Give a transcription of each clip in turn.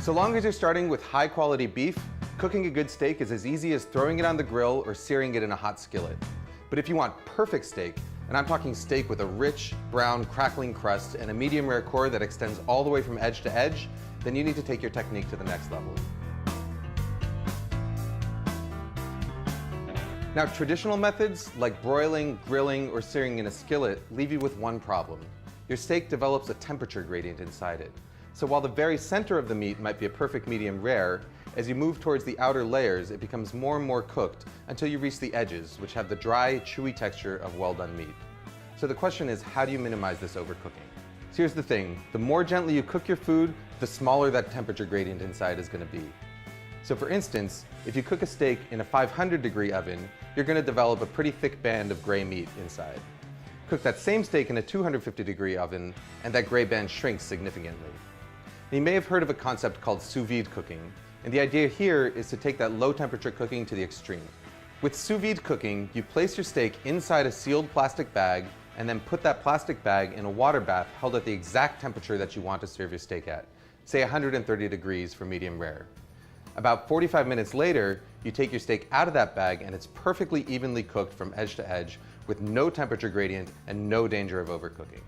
So long as you're starting with high quality beef, cooking a good steak is as easy as throwing it on the grill or searing it in a hot skillet. But if you want perfect steak, and I'm talking steak with a rich, brown, crackling crust and a medium rare core that extends all the way from edge to edge, then you need to take your technique to the next level. Now, traditional methods like broiling, grilling, or searing in a skillet leave you with one problem. Your steak develops a temperature gradient inside it. So while the very center of the meat might be a perfect medium rare, as you move towards the outer layers, it becomes more and more cooked until you reach the edges, which have the dry, chewy texture of well-done meat. So the question is, how do you minimize this overcooking? So here's the thing, the more gently you cook your food, the smaller that temperature gradient inside is going to be. So for instance, if you cook a steak in a 500-degree oven, you're going to develop a pretty thick band of gray meat inside. Cook that same steak in a 250-degree oven, and that gray band shrinks significantly. You may have heard of a concept called sous vide cooking, and the idea here is to take that low temperature cooking to the extreme. With sous vide cooking, you place your steak inside a sealed plastic bag and then put that plastic bag in a water bath held at the exact temperature that you want to serve your steak at, say 130 degrees for medium rare. About 45 minutes later, you take your steak out of that bag and it's perfectly evenly cooked from edge to edge with no temperature gradient and no danger of overcooking.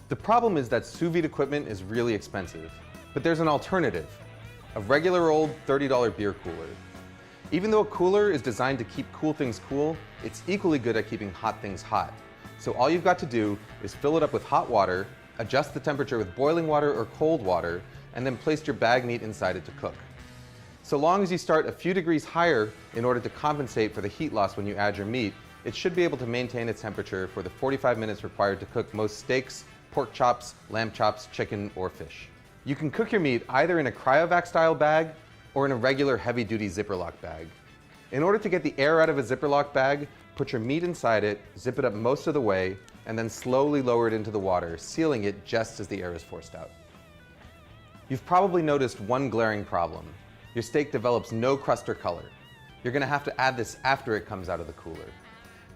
The problem is that sous vide equipment is really expensive, but there's an alternative. A regular old $30 beer cooler. Even though a cooler is designed to keep cool things cool, it's equally good at keeping hot things hot. So all you've got to do is fill it up with hot water, adjust the temperature with boiling water or cold water, and then place your bag meat inside it to cook. So long as you start a few degrees higher in order to compensate for the heat loss when you add your meat, it should be able to maintain its temperature for the 45 minutes required to cook most steaks, pork chops, lamb chops, chicken, or fish. You can cook your meat either in a cryovac style bag or in a regular heavy duty zipper lock bag. In order to get the air out of a zipper lock bag, put your meat inside it, zip it up most of the way, and then slowly lower it into the water, sealing it just as the air is forced out. You've probably noticed one glaring problem. Your steak develops no crust or color. You're gonna have to add this after it comes out of the cooler.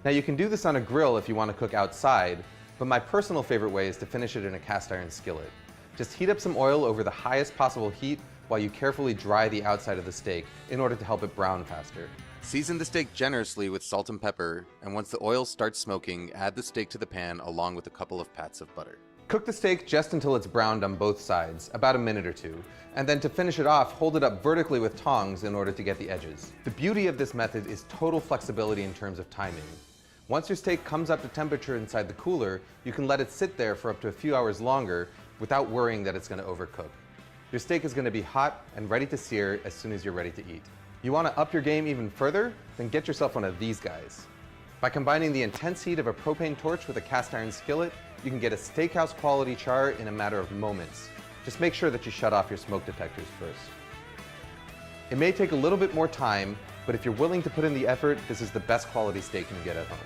Now you can do this on a grill if you want to cook outside, but my personal favorite way is to finish it in a cast iron skillet. Just heat up some oil over the highest possible heat while you carefully dry the outside of the steak in order to help it brown faster. Season the steak generously with salt and pepper, and once the oil starts smoking, add the steak to the pan along with a couple of pats of butter. Cook the steak just until it's browned on both sides, about a minute or two, and then to finish it off, hold it up vertically with tongs in order to get the edges. The beauty of this method is total flexibility in terms of timing. Once your steak comes up to temperature inside the cooler, you can let it sit there for up to a few hours longer without worrying that it's going to overcook. Your steak is going to be hot and ready to sear as soon as you're ready to eat. You want to up your game even further? Then get yourself one of these guys. By combining the intense heat of a propane torch with a cast iron skillet, you can get a steakhouse quality char in a matter of moments. Just make sure that you shut off your smoke detectors first. It may take a little bit more time, but if you're willing to put in the effort, this is the best quality steak you can get at home.